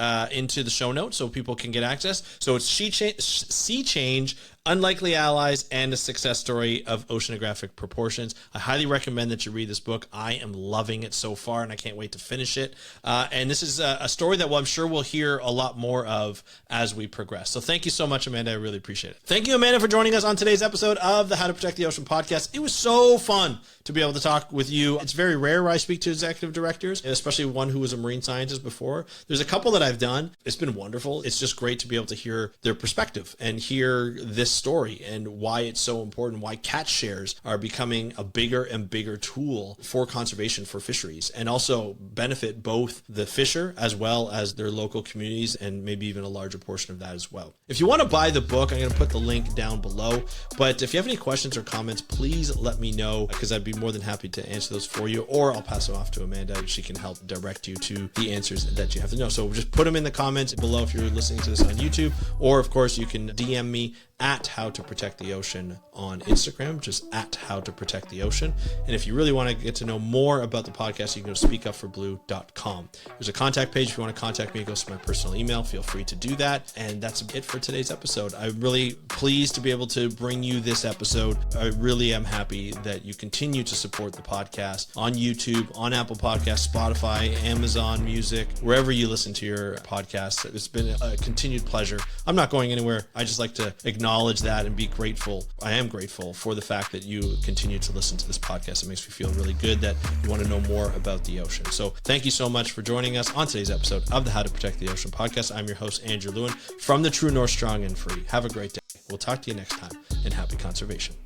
show notes so people can get access. So it's Sea Change, Unlikely Allies, and a Success Story of Oceanographic Proportions. I highly recommend that you read this book. I am loving it so far, and I can't wait to finish it. And this is a story that I'm sure we'll hear a lot more of as we progress. So thank you so much, Amanda. I really appreciate it. Thank you, Amanda, for joining us on today's episode of the How to Protect the Ocean podcast. It was so fun to be able to talk with you. It's very rare where I speak to executive directors, especially one who was a marine scientist before. There's a couple that I've done. It's been wonderful. It's just great to be able to hear their perspective and hear this story and why it's so important, why catch shares are becoming a bigger and bigger tool for conservation for fisheries, and also benefit both the fisher as well as their local communities, and maybe even a larger portion of that as well. If you want to buy the book, I'm going to put the link down below. But if you have any questions or comments, please let me know, because I'd be more than happy to answer those for you, or I'll pass them off to Amanda. She can help direct you to the answers that you have to know. So just put them in the comments below if you're listening to this on YouTube, or of course you can DM me at How to Protect the Ocean on Instagram, just at How to Protect the Ocean. And if you really want to get to know more about the podcast, you can go to speakupforblue.com. There's a contact page. If you want to contact me, it goes to my personal email. Feel free to do that. And that's it for today's episode. I'm really pleased to be able to bring you this episode. I really am happy that you continue to support the podcast on YouTube, on Apple Podcasts, Spotify, Amazon Music, wherever you listen to your podcasts. It's been a continued pleasure. I'm not going anywhere. I just like to acknowledge that and be grateful. I am grateful for the fact that you continue to listen to this podcast. It makes me feel really good that you want to know more about the ocean. So thank you so much for joining us on today's episode of the How to Protect the Ocean podcast. I'm your host, Andrew Lewin, from the True North Strong and Free. Have a great day. We'll talk to you next time, and happy conservation.